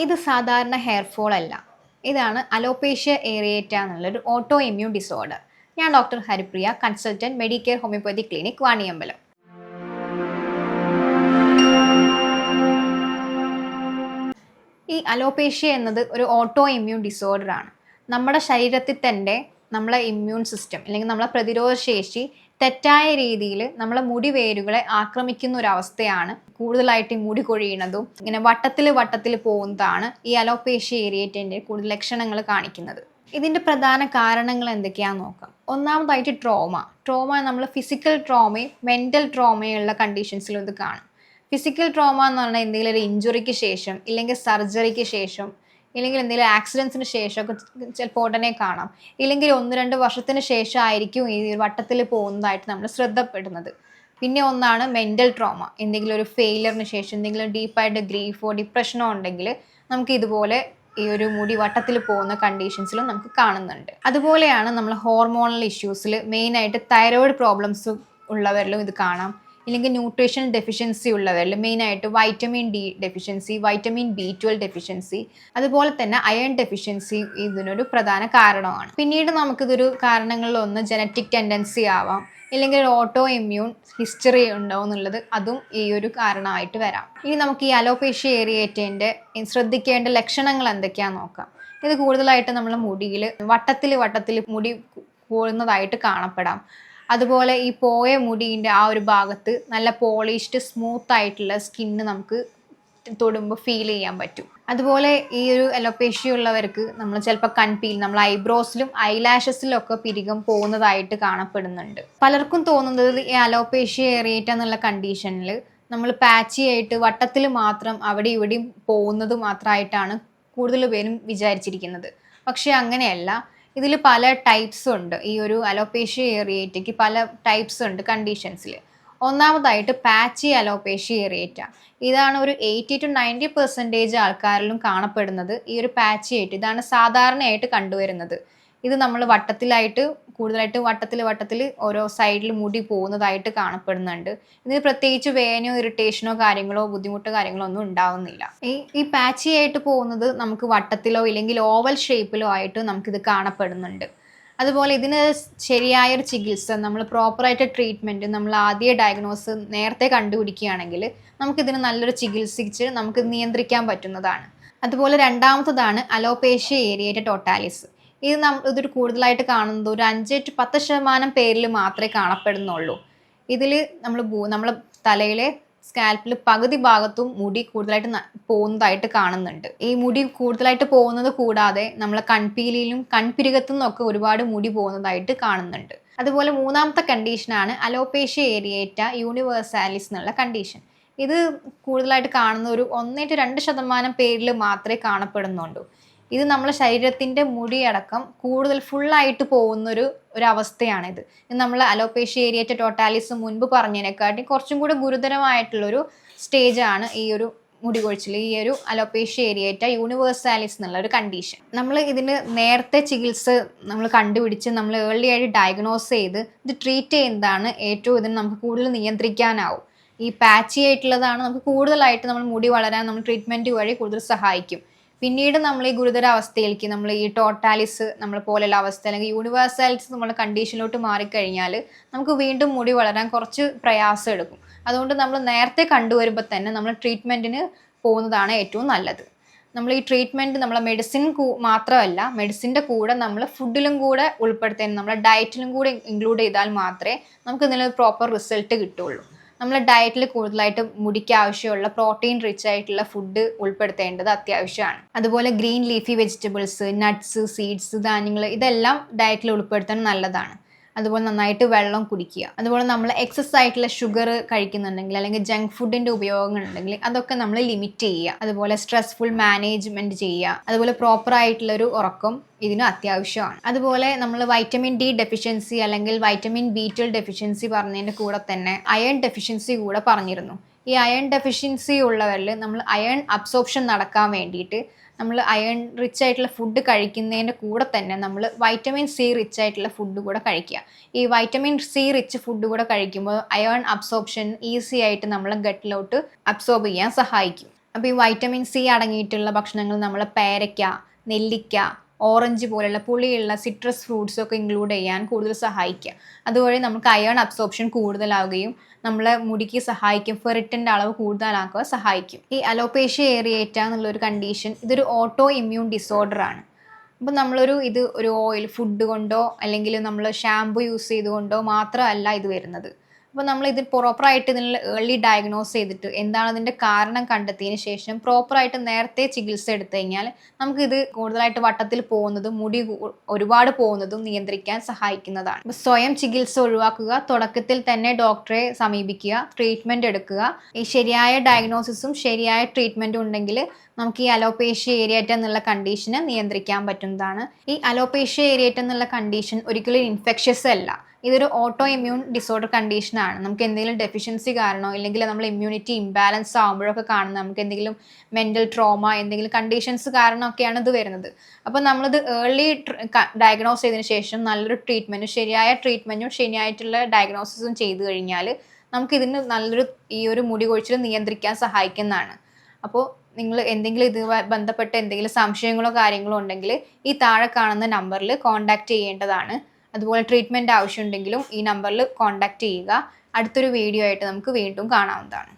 ഇത് സാധാരണ hair fall അല്ല. ഇതാണ് അലോപേഷ്യ ഏറിയേറ്റ എന്നുള്ളൊരു ഓട്ടോ ഇമ്മ്യൂൺ ഡിസോർഡർ. ഞാൻ doctor Haripriya, consultant medicare homoeopathy clinic, Vaniyambalam. ഈ അലോപേഷ്യ എന്നത് ഒരു ഓട്ടോ ഇമ്മ്യൂൺ ഡിസോർഡർ ആണ്. നമ്മുടെ ശരീരത്തിൽ തന്നെ നമ്മളെ ഇമ്മ്യൂൺ സിസ്റ്റം അല്ലെങ്കിൽ നമ്മളെ പ്രതിരോധ ശേഷി തെറ്റായ രീതിയിൽ നമ്മളെ മുടി വേരുകളെ ആക്രമിക്കുന്ന ഒരു അവസ്ഥയാണ്. കൂടുതലായിട്ട് ഈ മുടി കൊഴിയുന്നതും ഇങ്ങനെ വട്ടത്തിൽ പോകുന്നതാണ് ഈ അലോപേഷ്യ ഏരിയേറ്റൻ്റെ കൂടുതൽ ലക്ഷണങ്ങൾ കാണിക്കുന്നത്. ഇതിൻ്റെ പ്രധാന കാരണങ്ങൾ എന്തൊക്കെയാണെന്ന് നോക്കാം. ഒന്നാമതായിട്ട് ട്രോമ നമ്മൾ ഫിസിക്കൽ ട്രോമയും മെൻ്റൽ ട്രോമയുള്ള കണ്ടീഷൻസിലും ഇത് കാണും. ഫിസിക്കൽ ട്രോമ എന്ന് പറഞ്ഞാൽ എന്തെങ്കിലും ഒരു ഇഞ്ചുറിക്ക് ശേഷം ഇല്ലെങ്കിൽ സർജറിക്ക് ശേഷം ഇല്ലെങ്കിൽ എന്തെങ്കിലും ആക്സിഡൻസിന് ശേഷമൊക്കെ ചിലപ്പോൾ ഉടനെ കാണാം. ഇല്ലെങ്കിൽ 1-2 വർഷത്തിന് ശേഷം ആയിരിക്കും ഈ വട്ടത്തിൽ പോകുന്നതായിട്ട് നമ്മൾ ശ്രദ്ധപ്പെടുന്നത്. പിന്നെ ഒന്നാണ് മെൻ്റൽ ട്രോമ. എന്തെങ്കിലും ഒരു ഫെയിലിയറിന് ശേഷം എന്തെങ്കിലും ഡീപ്പായിട്ട് ഗ്രീഫോ ഡിപ്രഷനോ ഉണ്ടെങ്കിൽ നമുക്ക് ഇതുപോലെ ഈ ഒരു മുടി വട്ടത്തിൽ പോകുന്ന കണ്ടീഷൻസിലും നമുക്ക് കാണുന്നുണ്ട്. അതുപോലെയാണ് നമ്മൾ ഹോർമോണൽ ഇഷ്യൂസിൽ മെയിനായിട്ട് തൈറോയിഡ് പ്രോബ്ലംസ് ഉള്ളവരിലും ഇത് കാണാം. ഇല്ലെങ്കിൽ ന്യൂട്രീഷൻ ഡെഫിഷ്യൻസി ഉള്ളവരിൽ മെയിനായിട്ട് vitamin D deficiency, vitamin B12 deficiency, അതുപോലെ തന്നെ അയൺ ഡെഫിഷ്യൻസി ഇതിനൊരു പ്രധാന കാരണമാണ്. പിന്നീട് നമുക്കിതൊരു കാരണങ്ങളിലൊന്ന് ജനറ്റിക് ടെൻഡൻസി ആവാം, ഇല്ലെങ്കിൽ ഒരു ഓട്ടോ ഇമ്മ്യൂൺ ഹിസ്റ്ററി ഉണ്ടോ എന്നുള്ളത് അതും ഈ ഒരു കാരണമായിട്ട് വരാം. ഇനി നമുക്ക് ഈ അലോപേഷ്യ ഏറിയേറ്റൻ്റെ ശ്രദ്ധിക്കേണ്ട ലക്ഷണങ്ങൾ എന്തൊക്കെയാണെന്ന് നോക്കാം. ഇത് കൂടുതലായിട്ട് നമ്മൾ മുടിയിൽ വട്ടത്തിൽ മുടി പോകുന്നതായിട്ട് കാണപ്പെടാം. അതുപോലെ ഈ പോയ മുടീൻ്റെ ആ ഒരു ഭാഗത്ത് നല്ല പോളിഷ്ഡ് സ്മൂത്ത് ആയിട്ടുള്ള സ്കിന്ന് നമുക്ക് തൊടുമ്പോൾ ഫീൽ ചെയ്യാൻ പറ്റും. അതുപോലെ ഈ ഒരു അലോപേഷ്യ ഉള്ളവർക്ക് നമ്മൾ ചിലപ്പോൾ കൺപീൽ, നമ്മൾ ഐബ്രോസിലും ഐലാഷസിലും ഒക്കെ പിരികം പോകുന്നതായിട്ട് കാണപ്പെടുന്നുണ്ട്. പലർക്കും തോന്നുന്നത് ഈ അലോപേഷ്യ ഏറിയേറ്റ എന്നുള്ള കണ്ടീഷനിൽ നമ്മൾ പാച്ചി ആയിട്ട് വട്ടത്തിൽ മാത്രം അവിടെ ഇവിടെയും പോകുന്നത് മാത്രമായിട്ടാണ് കൂടുതൽ പേരും വിചാരിച്ചിരിക്കുന്നത്. പക്ഷെ അങ്ങനെയല്ല. ഇതിൽ പല ടൈപ്സ് ഉണ്ട്. ഈ ഒരു അലോപേഷ്യ ഏറിയേറ്റയ്ക്ക് പല ടൈപ്സ് ഉണ്ട് കണ്ടീഷൻസിൽ. ഒന്നാമതായിട്ട് പാച്ചി അലോപേഷ്യ ഏറിയേറ്റ. ഇതാണ് ഒരു 80 to 90% ആൾക്കാരിലും കാണപ്പെടുന്നത്. ഈ ഒരു പാച്ചി ആയിട്ട് ഇതാണ് സാധാരണയായിട്ട് കണ്ടുവരുന്നത്. ഇത് നമ്മൾ കൂടുതലായിട്ട് വട്ടത്തിൽ ഓരോ സൈഡിൽ മുടി പോകുന്നതായിട്ട് കാണപ്പെടുന്നുണ്ട്. ഇതിന് പ്രത്യേകിച്ച് വേനയോ ഇറിറ്റേഷനോ ബുദ്ധിമുട്ടോ കാര്യങ്ങളോ ഒന്നും ഉണ്ടാവുന്നില്ല. ഈ പാച്ചി ആയിട്ട് പോകുന്നത് നമുക്ക് വട്ടത്തിലോ ഇല്ലെങ്കിൽ ഓവൽ ഷേപ്പിലോ ആയിട്ട് നമുക്കിത് കാണപ്പെടുന്നുണ്ട്. അതുപോലെ ഇതിന് ശരിയായൊരു ചികിത്സ, നമ്മൾ പ്രോപ്പറായിട്ട് ട്രീറ്റ്മെൻറ്റ്, നമ്മൾ ആദ്യ ഡയഗ്നോസ് നേരത്തെ കണ്ടുപിടിക്കുകയാണെങ്കിൽ നമുക്കിതിന് നല്ലൊരു ചികിത്സിച്ച് നമുക്ക് നിയന്ത്രിക്കാൻ പറ്റുന്നതാണ്. അതുപോലെ രണ്ടാമത്തതാണ് അലോപേഷ്യ ഏരിയേറ്റ ടോട്ടാലിസ്. ഇതൊരു കൂടുതലായിട്ട് കാണുന്നത് ഒരു 5 to 10% പേരിൽ മാത്രമേ കാണപ്പെടുന്നുള്ളൂ. ഇതിൽ നമ്മളെ തലയിലെ സ്കാൽപ്പിൽ പകുതി ഭാഗത്തും മുടി കൂടുതലായിട്ട് പോകുന്നതായിട്ട് കാണുന്നുണ്ട്. ഈ മുടി കൂടുതലായിട്ട് പോകുന്നത് കൂടാതെ നമ്മളെ കൺപീലിയിലും കൺപിരികത്തു നിന്നൊക്കെ ഒരുപാട് മുടി പോകുന്നതായിട്ട് കാണുന്നുണ്ട്. അതുപോലെ മൂന്നാമത്തെ കണ്ടീഷനാണ് അലോപേഷ്യ ഏരിയേറ്റ യൂണിവേഴ്സാലിസ് എന്നുള്ള കണ്ടീഷൻ. ഇത് കൂടുതലായിട്ട് കാണുന്ന ഒരു 1 to 2% പേരിൽ മാത്രമേ കാണപ്പെടുന്നുള്ളൂ. ഇത് നമ്മളെ ശരീരത്തിൻ്റെ മുടിയടക്കം കൂടുതൽ ഫുള്ളായിട്ട് പോകുന്നൊരു അവസ്ഥയാണിത്. ഇത് നമ്മൾ അലോപേഷ്യ ഏരിയേറ്റ ടോട്ടാലിസ് മുൻപ് പറഞ്ഞതിനെക്കാട്ടി കുറച്ചും കൂടെ ഗുരുതരമായിട്ടുള്ളൊരു സ്റ്റേജാണ് ഈ ഒരു മുടി കൊഴിച്ചിൽ, ഈ ഒരു അലോപേഷ്യ ഏരിയേറ്റ യൂണിവേഴ്സാലിസ് എന്നുള്ള ഒരു കണ്ടീഷൻ. നമ്മൾ ഇതിന് നേരത്തെ ചികിത്സ നമ്മൾ കണ്ടുപിടിച്ച് നമ്മൾ ഏർലി ആയിട്ട് ഡയഗ്നോസ് ചെയ്ത് ഇത് ട്രീറ്റ് ചെയ്യുന്നതാണ് ഏറ്റവും ഇതിന് നമുക്ക് കൂടുതൽ നിയന്ത്രിക്കാനാവും. ഈ പാച്ചി ആയിട്ടുള്ളതാണ് നമുക്ക് കൂടുതലായിട്ട് നമ്മൾ മുടി വളരാൻ നമ്മൾ ട്രീറ്റ്മെൻറ്റ് വഴി കൂടുതൽ സഹായിക്കും. പിന്നീട് നമ്മൾ ഈ ഗുരുതര അവസ്ഥയിലേക്ക് നമ്മൾ ഈ ടോട്ടാലിസ് നമ്മൾ പോലെയുള്ള അവസ്ഥ അല്ലെങ്കിൽ യൂണിവേഴ്സാലിസ് നമ്മുടെ കണ്ടീഷനിലോട്ട് മാറിക്കഴിഞ്ഞാൽ നമുക്ക് വീണ്ടും മുടി വളരാൻ കുറച്ച് പ്രയാസം എടുക്കും. അതുകൊണ്ട് നമ്മൾ നേരത്തെ കണ്ടുവരുമ്പോൾ തന്നെ നമ്മൾ ട്രീറ്റ്മെൻറ്റിന് പോകുന്നതാണ് ഏറ്റവും നല്ലത്. നമ്മൾ ഈ ട്രീറ്റ്മെൻറ്റ് നമ്മളെ മെഡിസിൻ മാത്രമല്ല, മെഡിസിൻ്റെ കൂടെ നമ്മൾ ഫുഡിലും കൂടെ ഉൾപ്പെടുത്താൻ, നമ്മളെ ഡയറ്റിലും കൂടെ ഇൻക്ലൂഡ് ചെയ്താൽ മാത്രമേ നമുക്ക് ഇതിനൊരു പ്രോപ്പർ റിസൾട്ട് കിട്ടുള്ളൂ. നമ്മൾ ഡയറ്റിൽ കൂടുതലായിട്ട് മുടിക്ക് ആവശ്യമുള്ള പ്രോട്ടീൻ റിച്ച് ആയിട്ടുള്ള ഫുഡ് ഉൾപ്പെടുത്തേണ്ടത് അത്യാവശ്യമാണ്. അതുപോലെ green leafy vegetables, nuts, seeds, ധാന്യങ്ങൾ ഇതെല്ലാം ഡയറ്റിൽ ഉൾപ്പെടുത്താൻ നല്ലതാണ്. അതുപോലെ നന്നായിട്ട് വെള്ളം കുടിക്കുക. അതുപോലെ നമ്മൾ എക്സസ് ആയിട്ടുള്ള ഷുഗർ കഴിക്കുന്നുണ്ടെങ്കിൽ അല്ലെങ്കിൽ ജങ്ക് ഫുഡിൻ്റെ ഉപയോഗങ്ങൾ ഉണ്ടെങ്കിൽ അതൊക്കെ നമ്മൾ ലിമിറ്റ് ചെയ്യുക. അതുപോലെ സ്ട്രെസ്ഫുൾ മാനേജ്മെൻറ്റ് ചെയ്യുക. അതുപോലെ പ്രോപ്പർ ആയിട്ടുള്ളൊരു ഉറക്കം ഇതിന് അത്യാവശ്യമാണ്. അതുപോലെ നമ്മൾ വൈറ്റമിൻ ഡി ഡെഫിഷ്യൻസി അല്ലെങ്കിൽ വൈറ്റമിൻ B12 ഡെഫിഷ്യൻസി പറഞ്ഞതിൻ്റെ കൂടെ തന്നെ അയൺ ഡെഫിഷ്യൻസി കൂടെ പറഞ്ഞിരുന്നു. ഈ അയൺ ഡെഫിഷ്യൻസി ഉള്ളവരിൽ നമ്മൾ അയൺ അബ്സോർപ്ഷൻ നടക്കാൻ വേണ്ടിയിട്ട് നമ്മൾ അയൺ റിച്ച് ആയിട്ടുള്ള ഫുഡ് കഴിക്കുന്നതിൻ്റെ കൂടെ തന്നെ നമ്മൾ വൈറ്റമിൻ സി റിച്ച് ആയിട്ടുള്ള ഫുഡ് കൂടെ കഴിക്കുക. ഈ വൈറ്റമിൻ സി റിച്ച് ഫുഡ് കൂടെ കഴിക്കുമ്പോൾ അയൺ അബ്സോർപ്ഷൻ ഈസി ആയിട്ട് നമ്മളെ ഗട്ടിലോട്ട് അബ്സോർബ് ചെയ്യാൻ സഹായിക്കും. അപ്പോൾ ഈ വൈറ്റമിൻ സി അടങ്ങിയിട്ടുള്ള ഭക്ഷണങ്ങൾ നമ്മൾ പേരയ്ക്ക, നെല്ലിക്ക, ഓറഞ്ച് പോലുള്ള പുളിയുള്ള സിട്രസ് ഫ്രൂട്ട്സ് ഒക്കെ ഇൻക്ലൂഡ് ചെയ്യാൻ കൂടുതൽ സഹായിക്കുക. അതുവഴി നമുക്ക് അയൺ അബ്സോർപ്ഷൻ കൂടുതലാവുകയും നമ്മളെ മുടിക്ക് സഹായിക്കും, ഫെറിറ്റിൻ്റെ അളവ് കൂടുതലാക്കുക സഹായിക്കും. ഈ അലോപേഷ്യ ഏറിയേറ്റ എന്നുള്ളൊരു കണ്ടീഷൻ ഇതൊരു ഓട്ടോ ഇമ്മ്യൂൺ ഡിസോർഡർ ആണ്. അപ്പോൾ ഒരു ഓയിൽ ഫുഡ് കൊണ്ടോ അല്ലെങ്കിൽ നമ്മൾ ഷാമ്പു യൂസ് ചെയ്തുകൊണ്ടോ മാത്രമല്ല ഇത് വരുന്നത്. അപ്പോൾ നമ്മൾ ഇത് പ്രോപ്പറായിട്ട് ഇതിനുള്ള ഏർലി ഡയഗ്നോസ് ചെയ്തിട്ട് എന്താണ് അതിൻ്റെ കാരണം കണ്ടെത്തിയതിന് ശേഷം പ്രോപ്പറായിട്ട് നേരത്തെ ചികിത്സ എടുത്തു കഴിഞ്ഞാൽ നമുക്കിത് കൂടുതലായിട്ട് വട്ടത്തിൽ പോകുന്നതും മുടി ഒരുപാട് പോകുന്നതും നിയന്ത്രിക്കാൻ സഹായിക്കുന്നതാണ്. അപ്പോൾ സ്വയം ചികിത്സ ഒഴിവാക്കുക, തുടക്കത്തിൽ തന്നെ ഡോക്ടറെ സമീപിക്കുക, ട്രീറ്റ്മെൻറ്റ് എടുക്കുക. ഈ ശരിയായ ഡയഗ്നോസിസും ശരിയായ ട്രീറ്റ്മെൻറ്റും ഉണ്ടെങ്കിൽ നമുക്ക് ഈ അലോപേഷ്യ ഏരിയേറ്റ എന്നുള്ള കണ്ടീഷനെ നിയന്ത്രിക്കാൻ പറ്റുന്നതാണ്. ഈ അലോപേഷ്യ ഏരിയേറ്റ എന്നുള്ള കണ്ടീഷൻ ഒരിക്കലും ഇൻഫെക്ഷ്യസ് അല്ല. ഇതൊരു ഓട്ടോ ഇമ്മ്യൂൺ ഡിസോർഡർ കണ്ടീഷനാണ്. നമുക്ക് എന്തെങ്കിലും ഡെഫിഷ്യൻസി കാരണോ ഇല്ലെങ്കിൽ നമ്മൾ ഇമ്മ്യൂണിറ്റി ഇംബാലൻസ് ആകുമ്പോഴൊക്കെ കാണുന്നത് നമുക്ക് എന്തെങ്കിലും മെൻ്റൽ ട്രോമ എന്തെങ്കിലും കണ്ടീഷൻസ് കാരണമൊക്കെയാണ് ഇത് വരുന്നത്. അപ്പോൾ നമ്മളിത് ഏർലി ഡയഗ്നോസ് ചെയ്തതിന് ശേഷം നല്ലൊരു ശരിയായ ട്രീറ്റ്മെൻറ്റും ശരിയായിട്ടുള്ള ഡയഗ്നോസിസും ചെയ്തു കഴിഞ്ഞാൽ നമുക്കിതിന് ഈ ഒരു മുടി കൊഴിച്ചിൽ നിയന്ത്രിക്കാൻ സഹായിക്കുന്നതാണ്. അപ്പോൾ നിങ്ങൾ എന്തെങ്കിലും ഇതുമായി ബന്ധപ്പെട്ട എന്തെങ്കിലും സംശയങ്ങളോ കാര്യങ്ങളോ ഉണ്ടെങ്കിൽ ഈ താഴെ കാണുന്ന നമ്പറിൽ കോൺടാക്റ്റ് ചെയ്യേണ്ടതാണ്. അതുപോലെ ട്രീറ്റ്മെൻറ്റ് ആവശ്യമുണ്ടെങ്കിലും ഈ നമ്പറിൽ കോൺടാക്റ്റ് ചെയ്യുക. അടുത്തൊരു വീഡിയോ ആയിട്ട് നമുക്ക് വീണ്ടും കാണാവുന്നതാണ്.